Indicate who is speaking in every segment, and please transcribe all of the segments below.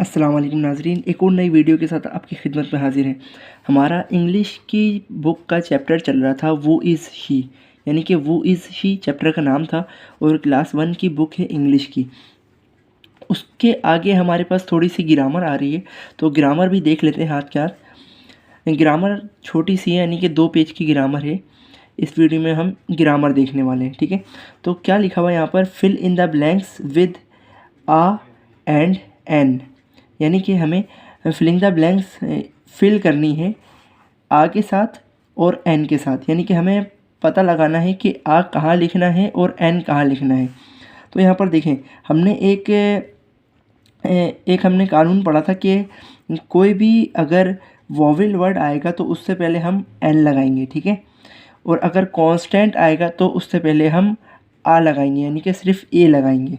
Speaker 1: अस्सलाम वालेकुम नाज़रीन, एक और नई वीडियो के साथ आपकी खिदमत में हाज़िर हैं। हमारा इंग्लिश की बुक का चैप्टर चल रहा था वो इज़ ही, यानी कि वो इज़ ही चैप्टर का नाम था और क्लास 1 की बुक है इंग्लिश की। उसके आगे हमारे पास थोड़ी सी ग्रामर आ रही है, तो ग्रामर भी देख लेते हैं हाथ के हाथ। ग्रामर छोटी सी है, यानी कि 2 पेज की ग्रामर है। इस वीडियो में हम ग्रामर देखने वाले हैं, ठीक है। तो क्या लिखा हुआ है यहाँ पर, fill in the blanks with a and an, यानी कि हमें फिलिंग द ब्लैंक्स फिल करनी है आ के साथ और एन के साथ, यानी कि हमें पता लगाना है कि आ कहाँ लिखना है और एन कहाँ लिखना है। तो यहाँ पर देखें, हमने एक हमने कानून पढ़ा था कि कोई भी अगर वॉवेल वर्ड आएगा तो उससे पहले हम एन लगाएंगे, ठीक है। और अगर कांस्टेंट आएगा तो उससे पहले हम आ लगाएंगे, यानी कि सिर्फ ए लगाएंगे।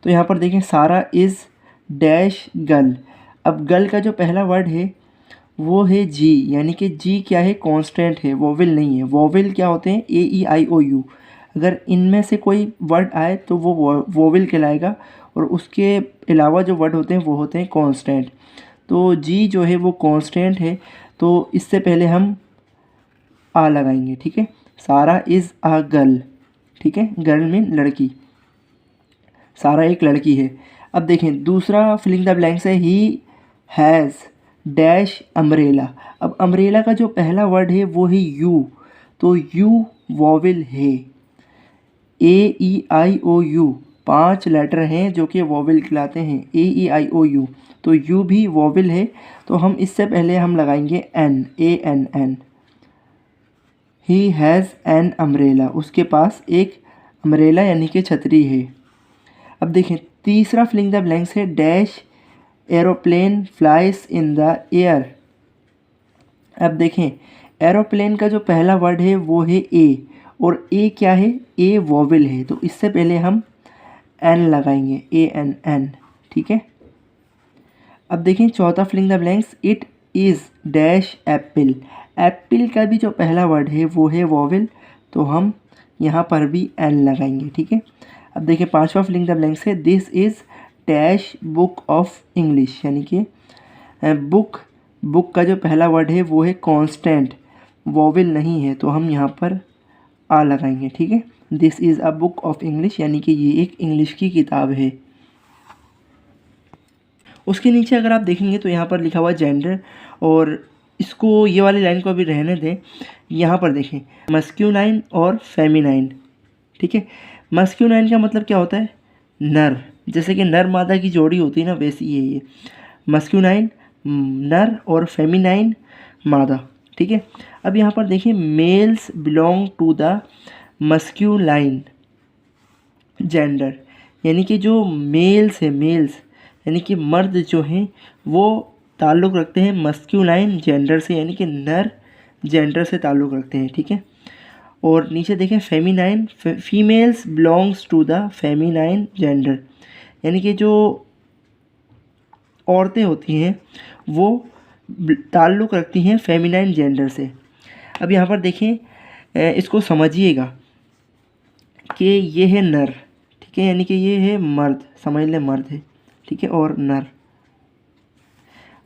Speaker 1: तो यहाँ पर देखें, सारा इज़ डैश गर्ल। अब गर्ल का जो पहला वर्ड है वो है जी, यानी कि जी क्या है, कांस्टेंट है, वोवेल नहीं है। वोवेल क्या होते हैं, A E I O you. अगर इनमें से कोई वर्ड आए तो वो वोवेल कहलाएगा, और उसके अलावा जो वर्ड होते हैं वो होते हैं कांस्टेंट। तो जी जो है वो कांस्टेंट है, तो इससे पहले हम आ लगाएंगे, ठीक है। सारा इज़ आ गर्ल, ठीक है, गर्ल मीन लड़की, सारा एक लड़की है। अब देखें दूसरा फिलिंग द ब्लैंक्स है, ही हैज़ डैश अम्ब्रेला। अब अम्ब्रेला का जो पहला वर्ड है वो है यू, तो यू वॉवेल है, ए E I O you 5 letter हैं जो कि वॉवेल कहलाते हैं, A E I O U, तो यू भी वॉवेल है। तो हम इससे पहले हम लगाएंगे an, A N an. He has an umbrella, उसके पास एक अम्ब्रेला यानी कि छतरी है। अब देखें तीसरा फिलिंग द ब्लैंक्स है, dash aeroplane flies in the air. अब देखें एरोप्लेन का जो पहला वर्ड है वो है ए, और ए क्या है, ए वॉवेल है, तो इससे पहले हम एन लगाएंगे, ए एन एन, ठीक है। अब देखें चौथा filling the blanks, it is dash apple. Apple का भी जो पहला वर्ड है वो है वॉवेल, तो हम यहाँ पर भी एन लगाएंगे, ठीक है। अब देखिए पांचवा फिलिंग द ब्लैंक्स है, this is dash book of English, यानी कि बुक का जो पहला वर्ड है वो है कांस्टेंट, वॉवेल नहीं है, तो हम यहाँ पर आ लगाएंगे, ठीक है। This is a book of English, यानी कि ये एक इंग्लिश की किताब है। उसके नीचे अगर आप देखेंगे तो यहाँ पर लिखा हुआ जेंडर, और इसको ये वाली लाइन को अभी रहने दें। यहाँ पर देखें मस्क्यूलाइन और फेमिनाइन, ठीक है। मस्क्यूलाइन का मतलब क्या होता है, नर, जैसे कि नर मादा की जोड़ी होती है ना, वैसी है ये। मस्क्यूलाइन नर और फेमिनाइन मादा, ठीक है। अब यहाँ पर देखिए males belong to the masculine gender, यानी कि जो मेल्स है, मेल्स यानी कि मर्द जो हैं वो ताल्लुक़ रखते हैं मस्क्यूलाइन जेंडर से, यानी कि नर जेंडर से ताल्लुक़ रखते हैं, ठीक है। और नीचे देखें feminine, females belongs to the feminine gender, यानी कि जो औरतें होती हैं वो ताल्लुक़ रखती हैं फेमिनाइन जेंडर से। अब यहाँ पर देखें इसको समझिएगा कि ये है नर, ठीक है, यानी कि ये है मर्द, समझ लें मर्द है, ठीक है, और नर।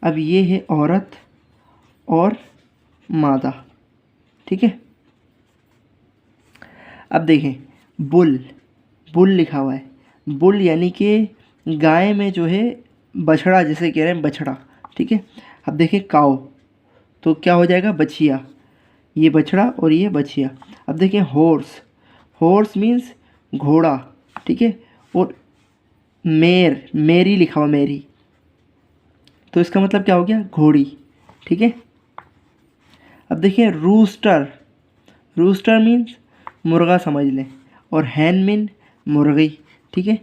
Speaker 1: अब ये है औरत और मादा, ठीक है। अब देखें बुल, बुल लिखा हुआ है, बुल यानी कि गाय में जो है बछड़ा, जैसे कह रहे हैं बछड़ा, ठीक है। अब देखें काऊ, तो क्या हो जाएगा, बछिया, ये बछड़ा और ये बछिया। अब देखें हॉर्स, हॉर्स मीन्स घोड़ा, ठीक है। और मेर, मेरी लिखा हुआ मेरी, तो इसका मतलब क्या हो गया, घोड़ी, ठीक है। अब देखिए रूस्टर, रूस्टर मीन्स मुर्गा समझ लें, और हैन मीन मुर्गी, ठीक है।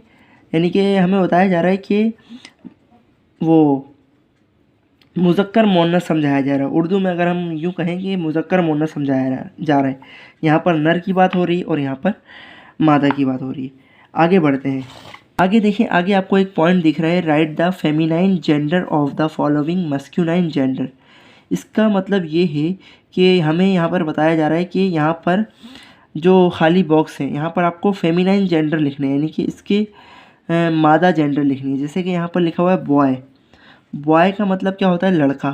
Speaker 1: यानी कि हमें बताया जा रहा है कि वो मुज़क्कर मुअन्नस समझाया जा रहा है। उर्दू में अगर हम यूँ कहें कि मुज़क्कर मुअन्नस समझाया जा रहा है, यहाँ पर नर की बात हो रही है और यहाँ पर मादा की बात हो रही है। आगे बढ़ते हैं, आगे देखिए, आगे आपको एक पॉइंट दिख रहा है, right the feminine gender of the following masculine gender. इसका मतलब ये है कि हमें यहाँ पर बताया जा रहा है कि यहाँ पर जो खाली बॉक्स है यहाँ पर आपको फेमिनाइन जेंडर लिखने हैं, यानी कि इसके मादा जेंडर लिखनी है। जैसे कि यहाँ पर लिखा हुआ है बॉय, बॉय का मतलब क्या होता है, लड़का,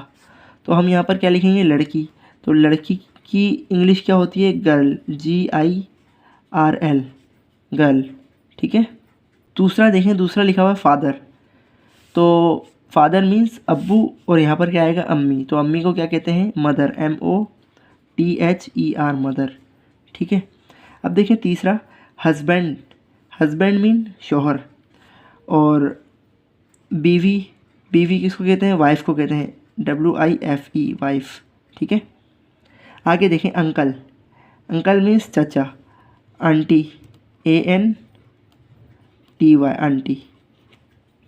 Speaker 1: तो हम यहाँ पर क्या लिखेंगे, लड़की। तो लड़की की इंग्लिश क्या होती है, गर्ल, GIRL, गर्ल, ठीक है। दूसरा देखें, दूसरा लिखा हुआ है फादर, तो फादर मीन्स अब्बू, और यहाँ पर क्या आएगा, अम्मी, तो अम्मी को क्या कहते हैं, मदर, MOTHER, मदर, ठीक है। अब देखें तीसरा, हस्बैंड, हस्बैंड मीन शौहर, और बीवी, बीवी किसको कहते हैं, वाइफ को कहते हैं, WIFE, वाइफ, ठीक है। आगे देखें अंकल, अंकल मीन्स चाचा, आंटी, ANTY, आंटी,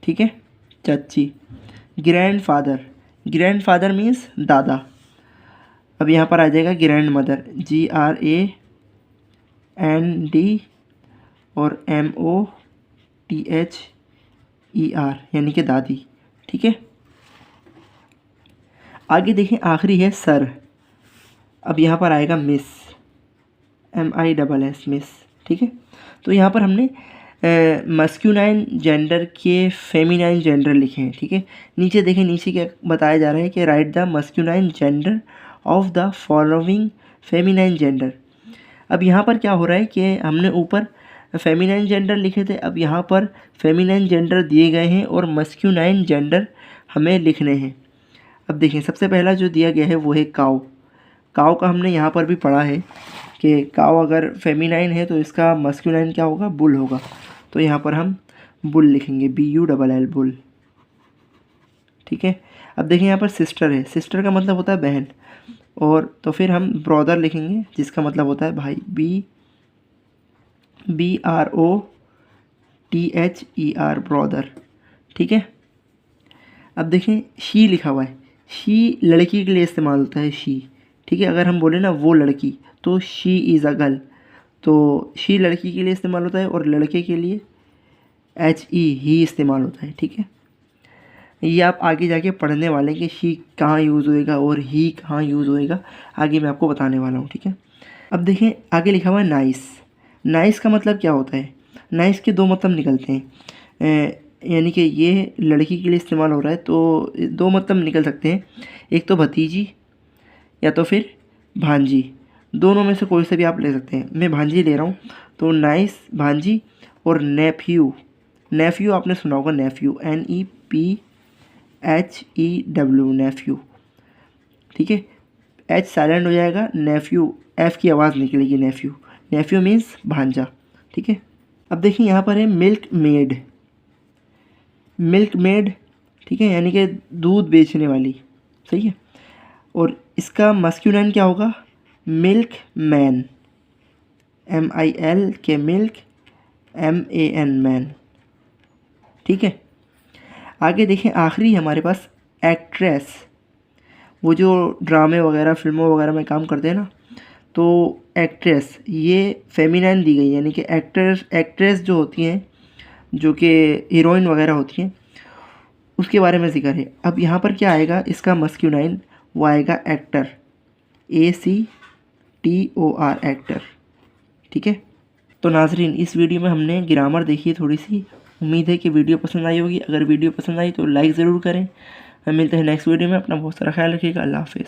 Speaker 1: ठीक है, चाची। Grand father, grand father means दादा। अब यहाँ पर आ जाएगा ग्रैंड मदर, GRAND और MOTHER, यानी कि दादी, ठीक है। आगे देखें आखिरी है सर। अब यहाँ पर आएगा मिस, MISS, मिस, ठीक है। तो यहाँ पर हमने मस्क्यूलाइन जेंडर के फेमिनाइन जेंडर लिखे हैं, ठीक है। नीचे देखें, नीचे क्या बताया जा रहा है कि right the masculine gender of the following feminine gender. अब यहाँ पर क्या हो रहा है कि हमने ऊपर फेमिनाइन जेंडर लिखे थे, अब यहाँ पर फेमिनाइन जेंडर दिए गए हैं और मस्क्यूलाइन जेंडर हमें लिखने हैं। अब देखें, सबसे पहला जो दिया गया है वो है काऊ। काऊ का हमने यहाँ पर भी पढ़ा है कि काऊ अगर फेमिनाइन है तो इसका मस्क्यूलाइन क्या होगा, बुल होगा, तो यहाँ पर हम बुल लिखेंगे, BULL, बुल, ठीक है। अब देखें यहाँ पर सिस्टर है, सिस्टर का मतलब होता है बहन, और तो फिर हम ब्रदर लिखेंगे जिसका मतलब होता है भाई, BROTHER, ब्रदर, ठीक है। अब देखें शी लिखा हुआ है, शी लड़की के लिए इस्तेमाल होता है, शी, ठीक है। अगर हम बोले ना वो लड़की, तो शी इज़ अ गर्ल, तो शी लड़की के लिए इस्तेमाल होता है, और लड़के के लिए ही इस्तेमाल होता है, ठीक है। ये आप आगे जाके पढ़ने वाले हैं कि शी कहाँ यूज़ होएगा और ही कहाँ यूज़ होएगा, आगे मैं आपको बताने वाला हूँ, ठीक है। अब देखें आगे लिखा हुआ है नाइस। नाइस का मतलब क्या होता है, नाइस के दो मतलब निकलते हैं, यानी कि ये लड़की के लिए इस्तेमाल हो रहा है तो दो मतलब निकल सकते हैं, एक तो भतीजी या तो फिर भांजी, दोनों में से कोई से भी आप ले सकते हैं। मैं भांजी ले रहा हूँ, तो नाइस भांजी, और नेफ्यू, नेफ्यू आपने सुना होगा, नेफ्यू, NEPHEW, नेफ्यू, ठीक है। H साइलेंट हो जाएगा, नेफ्यू, F की आवाज़ निकलेगी, नेफ्यू, नेफ्यू मीन्स भांजा, ठीक है। अब देखिए यहाँ पर है मिल्क मेड, मिल्क मेड, ठीक है, यानी कि दूध बेचने वाली, सही है। और इसका मस्क्यूलाइन क्या होगा, मिल्क मैन, MIL के मिल्क, MAN, मैन, ठीक है। आगे देखें आखिरी हमारे पास एक्ट्रेस, वो जो ड्रामे वगैरह फिल्मों वगैरह में काम करते हैं ना, तो एक्ट्रेस ये फेमिनाइन दी गई, यानी कि एक्ट्रेस जो होती हैं, जो कि हीरोइन वगैरह होती हैं, उसके बारे में जिक्र है। अब यहाँ पर क्या आएगा, इसका मस्क्यूलाइन वो आएगा एक्टर, ACTOR, एक्टर, ठीक है। तो नाजरीन, इस वीडियो में हमने ग्रामर देखी है थोड़ी सी, उम्मीद है कि वीडियो पसंद आई होगी। अगर वीडियो पसंद आई तो लाइक ज़रूर करें। हम मिलते हैं नेक्स्ट वीडियो में, अपना बहुत सारा ख्याल रखिएगा, अल्लाह हाफिज़।